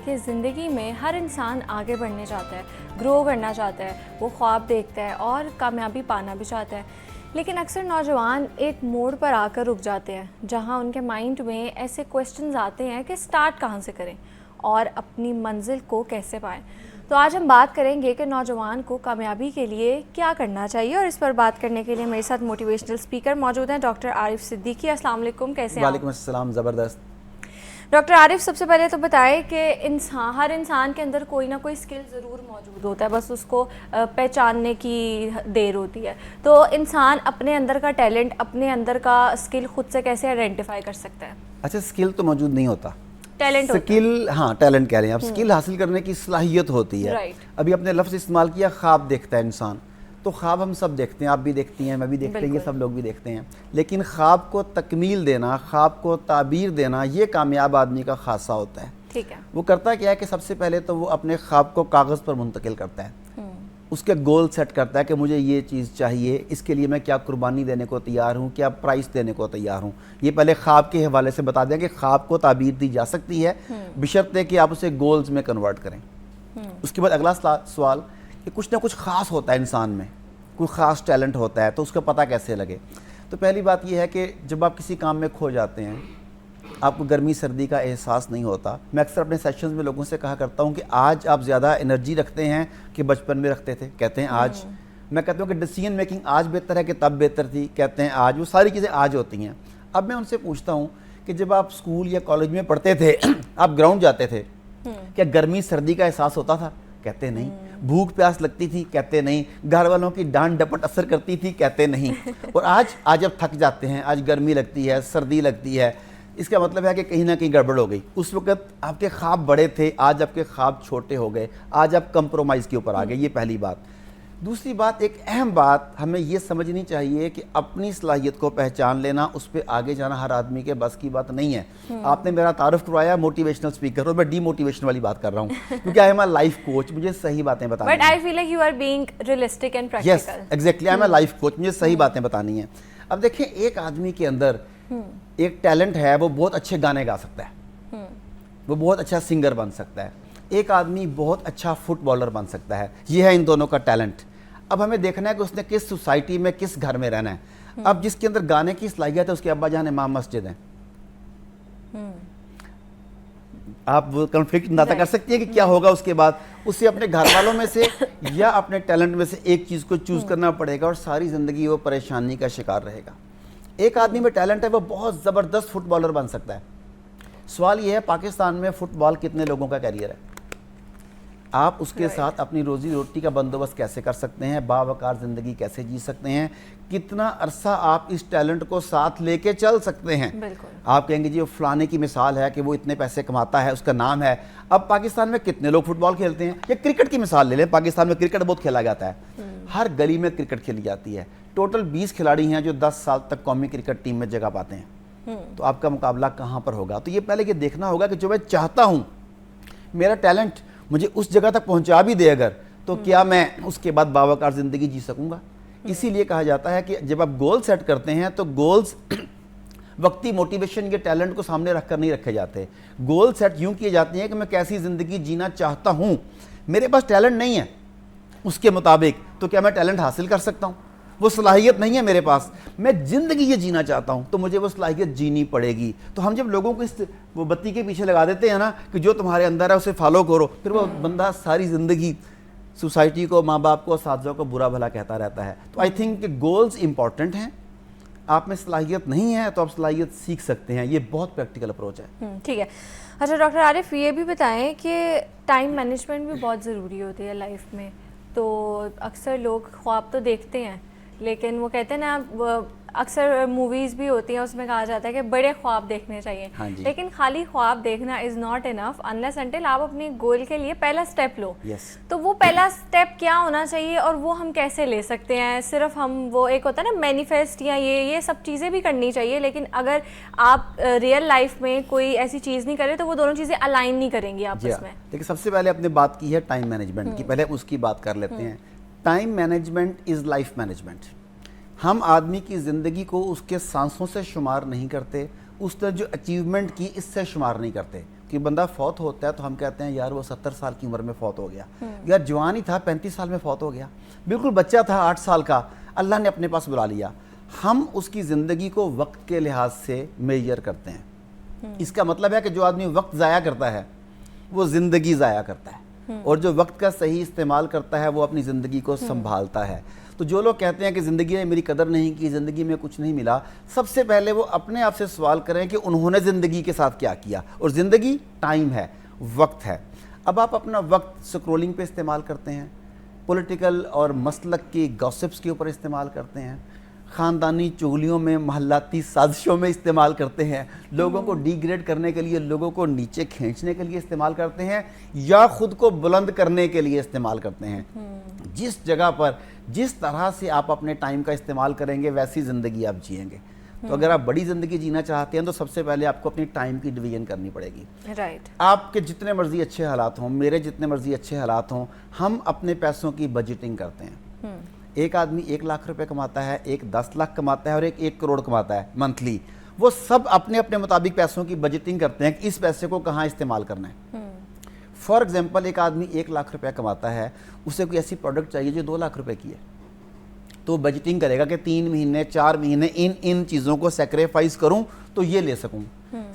دیکھیں زندگی میں ہر انسان آگے بڑھنے چاہتا ہے, گرو کرنا چاہتا ہے, وہ خواب دیکھتا ہے اور کامیابی پانا بھی چاہتا ہے. لیکن اکثر نوجوان ایک موڑ پر آ کر رک جاتے ہیں جہاں ان کے مائنڈ میں ایسے کویسچنز آتے ہیں کہ سٹارٹ کہاں سے کریں اور اپنی منزل کو کیسے پائیں. تو آج ہم بات کریں گے کہ نوجوان کو کامیابی کے لیے کیا کرنا چاہیے, اور اس پر بات کرنے کے لیے میرے ساتھ موٹیویشنل اسپیکر موجود ہیں ڈاکٹر عارف صدیقی. السلام علیکم, کیسے ہیں آپ؟ وعلیکم السلام, زبردست. ڈاکٹر عارف, سب سے پہلے تو بتائیں کہ ہر انسان کے اندر کوئی نہ کوئی اسکل ضرور موجود ہوتا ہے, بس اس کو پہچاننے کی دیر ہوتی ہے. تو انسان اپنے اندر کا ٹیلنٹ, اپنے اندر کا اسکل خود سے کیسے آئیڈینٹیفائی کر سکتا ہے؟ اچھا, اسکل تو موجود نہیں ہوتا, ٹیلنٹ ہوتا ہے. اسکل, ہاں ٹیلنٹ کہہ رہے ہیں آپ. اسکل حاصل کرنے کی صلاحیت ہوتی ہے. Right. ابھی آپ نے لفظ استعمال کیا خواب دیکھتا ہے انسان, تو خواب ہم سب دیکھتے ہیں, آپ بھی دیکھتی ہیں, میں بھی دیکھتے ہیں, یہ سب لوگ بھی دیکھتے ہیں. لیکن خواب کو تکمیل دینا, خواب کو تعبیر دینا, یہ کامیاب آدمی کا خاصہ ہوتا ہے. ٹھیک ہے. وہ کرتا کیا ہے کہ سب سے پہلے تو وہ اپنے خواب کو کاغذ پر منتقل کرتا ہے, اس کے گول سیٹ کرتا ہے کہ مجھے یہ چیز چاہیے, اس کے لیے میں کیا قربانی دینے کو تیار ہوں, کیا پرائس دینے کو تیار ہوں. یہ پہلے خواب کے حوالے سے بتا دیں کہ خواب کو تعبیر دی جا سکتی ہے بشرطے کہ آپ اسے گولز میں کنورٹ کریں. اس کے بعد اگلا سوال کہ کچھ نہ کچھ خاص ہوتا ہے انسان میں, کوئی خاص ٹیلنٹ ہوتا ہے, تو اس کا پتہ کیسے لگے. تو پہلی بات یہ ہے کہ جب آپ کسی کام میں کھو جاتے ہیں, آپ کو گرمی سردی کا احساس نہیں ہوتا. میں اکثر اپنے سیشنز میں لوگوں سے کہا کرتا ہوں کہ آج آپ زیادہ انرجی رکھتے ہیں کہ بچپن میں رکھتے تھے, کہتے ہیں آج. میں کہتا ہوں کہ ڈیسیژن میکنگ آج بہتر ہے کہ تب بہتر تھی, کہتے ہیں آج. وہ ساری چیزیں آج ہوتی ہیں. اب میں ان سے پوچھتا ہوں کہ جب آپ اسکول یا کالج میں پڑھتے تھے, آپ گراؤنڈ جاتے تھے, کیا گرمی سردی کا احساس ہوتا تھا؟ کہتے نہیں. بھوک پیاس لگتی تھی؟ کہتے نہیں. گھر والوں کی ڈانٹ ڈپٹ اثر کرتی تھی؟ کہتے نہیں. اور آج جب تھک جاتے ہیں, آج گرمی لگتی ہے, سردی لگتی ہے, اس کا مطلب ہے کہ کہیں نہ کہیں گڑبڑ ہو گئی. اس وقت آپ کے خواب بڑے تھے, آج آپ کے خواب چھوٹے ہو گئے, آج آپ کمپرومائز کے اوپر آ گئے. یہ پہلی بات. دوسری بات, ایک اہم بات ہمیں یہ سمجھنی چاہیے کہ اپنی صلاحیت کو پہچان لینا, اس پہ آگے جانا ہر آدمی کے بس کی بات نہیں ہے. آپ نے میرا تعارف کروایا موٹیویشنل اسپیکر, اور میں ڈی موٹیویشن والی بات کر رہا ہوں کیونکہ I am a life coach, مجھے صحیح باتیں بتانی ہیں. But I feel like you are being realistic and practical. Yes, exactly, I am a life coach, مجھے صحیح باتیں بتانی ہیں. اب دیکھیں, ایک آدمی کے اندر ایک ٹیلنٹ ہے, وہ بہت اچھے گانے گا سکتا ہے, وہ بہت اچھا سنگر بن سکتا ہے. ایک آدمی بہت اچھا فٹ بالر بن سکتا ہے. یہ ہے ان دونوں کا ٹیلنٹ. اب ہمیں دیکھنا ہے کہ اس نے کس سوسائٹی میں, کس گھر میں رہنا ہے. اب جس کے اندر گانے کی صلاحیت ہے, اس کے ابا جان امام مسجد ہیں. آپ کنفلکٹ اندازہ کر سکتی ہیں کہ کیا ہوگا اس کے بعد. اسے اپنے گھر والوں میں سے یا اپنے ٹیلنٹ میں سے ایک چیز کو چوز کرنا پڑے گا, اور ساری زندگی وہ پریشانی کا شکار رہے گا. ایک آدمی میں ٹیلنٹ ہے, وہ بہت زبردست فٹ بالر بن سکتا ہے. سوال یہ ہے, پاکستان میں فٹ بال کتنے لوگوں کا کیریئر ہے؟ آپ اس کے ساتھ اپنی روزی روٹی کا بندوبست کیسے کر سکتے ہیں, باوقار زندگی کیسے جی سکتے ہیں, کتنا عرصہ آپ اس ٹیلنٹ کو ساتھ لے کے چل سکتے ہیں. آپ کہیں گے جی وہ فلانے کی مثال ہے کہ وہ اتنے پیسے کماتا ہے, اس کا نام ہے. اب پاکستان میں کتنے لوگ فٹ بال کھیلتے ہیں؟ یا کرکٹ کی مثال لے لیں, پاکستان میں کرکٹ بہت کھیلا جاتا ہے, ہر گلی میں کرکٹ کھیلی جاتی ہے. ٹوٹل 20 کھلاڑی ہیں جو 10 سال تک قومی کرکٹ ٹیم میں جگہ پاتے ہیں. تو آپ کا مقابلہ کہاں پر ہوگا؟ تو یہ پہلے یہ دیکھنا ہوگا کہ جو میں چاہتا ہوں, میرا ٹیلنٹ مجھے اس جگہ تک پہنچا بھی دے اگر, تو کیا میں اس کے بعد باوقار زندگی جی سکوں گا؟ اسی لیے کہا جاتا ہے کہ جب آپ گول سیٹ کرتے ہیں تو گولز وقتی موٹیویشن یا ٹیلنٹ کو سامنے رکھ کر نہیں رکھے جاتے. گول سیٹ یوں کیے جاتے ہیں کہ میں کیسی زندگی جینا چاہتا ہوں. میرے پاس ٹیلنٹ نہیں ہے اس کے مطابق, تو کیا میں ٹیلنٹ حاصل کر سکتا ہوں؟ وہ صلاحیت نہیں ہے میرے پاس, میں زندگی یہ جینا چاہتا ہوں, تو مجھے وہ صلاحیت جینی پڑے گی. تو ہم جب لوگوں کو اس وہ بتی کے پیچھے لگا دیتے ہیں نا کہ جو تمہارے اندر ہے اسے فالو کرو, پھر وہ بندہ ساری زندگی سوسائٹی کو, ماں باپ کو, اساتذہ کو برا بھلا کہتا رہتا ہے. تو آئی تھنک کہ گولز امپورٹنٹ ہیں. آپ میں صلاحیت نہیں ہے تو آپ صلاحیت سیکھ سکتے ہیں. یہ بہت پریکٹیکل اپروچ ہے. ٹھیک ہے. اچھا ڈاکٹر عارف, یہ بھی بتائیں کہ ٹائم مینجمنٹ بھی بہت ضروری ہوتی ہے لائف میں. تو اکثر لوگ خواب تو دیکھتے ہیں, لیکن وہ کہتے ہیں نا, اکثر موویز بھی ہوتی ہیں اس میں کہا جاتا ہے کہ بڑے خواب دیکھنے چاہیے. لیکن خالی خواب دیکھنا is not enough unless until آپ اپنے گول کے لیے پہلا اسٹیپ لو. تو وہ پہلا اسٹیپ کیا ہونا چاہیے اور وہ ہم کیسے لے سکتے ہیں؟ صرف ہم وہ ایک ہوتا ہے نا مینیفیسٹ یا یہ سب چیزیں بھی کرنی چاہیے, لیکن اگر آپ ریئل لائف میں کوئی ایسی چیز نہیں کرے تو وہ دونوں چیزیں الائن نہیں کریں گی آپس میں. لیکن سب سے پہلے آپ نے بات کی ہے ٹائم مینجمنٹ کی, پہلے اس کی بات کر لیتے ہیں. Time management is life management. ہم آدمی کی زندگی کو اس کے سانسوں سے شمار نہیں کرتے, اس نے جو اچیومنٹ کی اس سے شمار نہیں کرتے. کہ بندہ فوت ہوتا ہے تو ہم کہتے ہیں یار وہ 70 سال کی عمر میں فوت ہو گیا، یار جوان ہی تھا 35 سال میں فوت ہو گیا، بالکل بچہ تھا 8 سال کا، اللہ نے اپنے پاس بلا لیا۔ ہم اس کی زندگی کو وقت کے لحاظ سے میجر کرتے ہیں۔ اس کا مطلب ہے کہ جو آدمی وقت ضائع کرتا ہے وہ زندگی ضائع کرتا ہے، اور جو وقت کا صحیح استعمال کرتا ہے وہ اپنی زندگی کو سنبھالتا ہے۔ تو جو لوگ کہتے ہیں کہ زندگی نے میری قدر نہیں کی، زندگی میں کچھ نہیں ملا، سب سے پہلے وہ اپنے آپ سے سوال کریں کہ انہوں نے زندگی کے ساتھ کیا کیا۔ اور زندگی ٹائم ہے، وقت ہے۔ اب آپ اپنا وقت سکرولنگ پہ استعمال کرتے ہیں، پولیٹیکل اور مسلک کی گاسپس کے اوپر استعمال کرتے ہیں، خاندانی چغلیوں میں، محلاتی سازشوں میں استعمال کرتے ہیں، لوگوں کو ڈی گریڈ کرنے کے لیے، لوگوں کو نیچے کھینچنے کے لیے استعمال کرتے ہیں، یا خود کو بلند کرنے کے لیے استعمال کرتے ہیں۔ جس جگہ پر جس طرح سے آپ اپنے ٹائم کا استعمال کریں گے ویسی زندگی آپ جئیں گے۔ تو اگر آپ بڑی زندگی جینا چاہتے ہیں تو سب سے پہلے آپ کو اپنی ٹائم کی ڈویژن کرنی پڑے گی۔ رائٹ۔ آپ کے جتنے مرضی اچھے حالات ہوں، میرے جتنے مرضی اچھے حالات ہوں، ہم اپنے پیسوں کی بجٹنگ کرتے ہیں۔ ایک آدمی 1 لاکھ روپے کماتا ہے، ایک 10 لاکھ کماتا ہے، اور ایک 1 کروڑ کماتا ہے منتھلی۔ وہ سب اپنے اپنے مطابق پیسوں کی بجٹنگ کرتے ہیں کہ اس پیسے کو کہاں استعمال کرنا ہے۔ فار ایگزامپل ایک آدمی 1 لاکھ روپے کماتا ہے، اسے کوئی ایسی پروڈکٹ چاہیے جو 2 لاکھ روپے کی ہے، تو بجٹنگ کرے گا کہ 3 مہینے 4 مہینے ان چیزوں کو سیکریفائز کروں تو یہ لے سکوں۔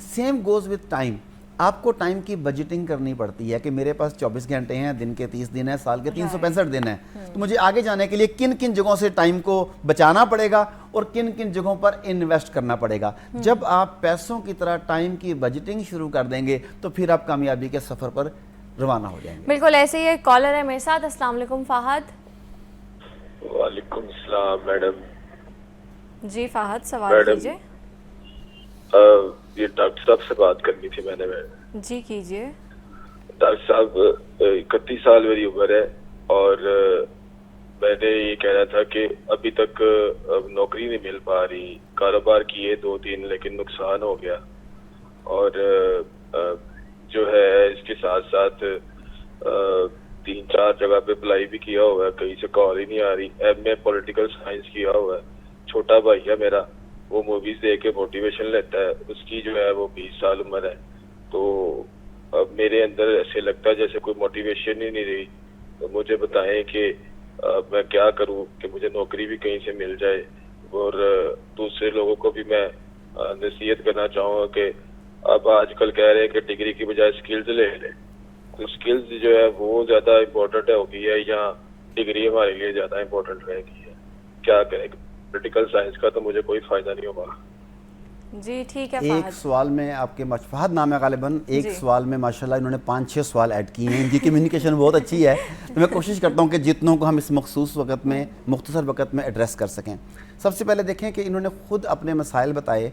سیم گوز وتھ ٹائم، آپ کو ٹائم کی بجٹنگ کرنی پڑتی ہے کہ میرے پاس 24 گھنٹے ہیں، دن کے 30 دن ہیں، سال کے 365 دن ہیں، تو مجھے آگے جانے کے لیے کن کن جگہوں سے ٹائم کو بچانا پڑے گا اور کن کن جگہوں پر انویسٹ کرنا پڑے گا۔ جب آپ پیسوں کی طرح ٹائم کی بجٹنگ شروع کر دیں گے تو پھر آپ کامیابی کے سفر پر روانہ ہو جائیں گے۔ بالکل ایسے ہی ایک کالر ہے میرے ساتھ۔ السلام علیکم فہد۔ وعلیکم السلام میڈم۔ جی فہد سوال کیجیے۔ یہ ڈاکٹر صاحب سے بات کرنی تھی میں نے۔ جی کیجیے۔ ڈاکٹر صاحب 31 سال میری عمر ہے، اور میں نے یہ کہنا تھا کہ ابھی تک نوکری نہیں مل پا رہی، کاروبار کیے 2-3 لیکن نقصان ہو گیا، اور جو ہے اس کے ساتھ ساتھ 3-4 جگہ پہ اپلائی بھی کیا ہوا ہے، کہیں سے کال ہی نہیں آ رہی۔ ایم اے پولیٹیکل سائنس کیا ہوا ہے۔ چھوٹا بھائی ہے میرا، وہ موویز دیکھ کے موٹیویشن لیتا ہے، اس کی جو ہے وہ 20 سال عمر ہے، تو اب میرے اندر ایسے لگتا ہے جیسے کوئی موٹیویشن ہی نہیں رہی۔ تو مجھے بتائیں کہ میں کیا کروں کہ مجھے نوکری بھی کہیں سے مل جائے، اور دوسرے لوگوں کو بھی میں نصیحت کرنا چاہوں گا کہ اب آج کل کہہ رہے ہیں کہ ڈگری کی بجائے اسکلز لے لیں، تو اسکلز جو ہے وہ زیادہ امپورٹنٹ ہو گئی ہے، یا ڈگری ہمارے لیے زیادہ امپورٹنٹ رہ گئی ہے؟ کیا کریں؟ پولیٹیکل سائنس کا تو مجھے کوئی فائدہ نہیں ہوگا۔ جی ٹھیک ہے ایک فہد۔ سوال میں آپ کے فہد نام ہے غالباً، ایک سوال میں ماشاءاللہ انہوں نے 5-6 سوال ایڈ کیے ہیں، ان کی کمیونیکیشن بہت اچھی ہے، تو میں کوشش کرتا ہوں کہ جتنوں کو ہم اس مخصوص وقت میں، مختصر وقت میں ایڈریس کر سکیں۔ سب سے پہلے دیکھیں کہ انہوں نے خود اپنے مسائل بتائے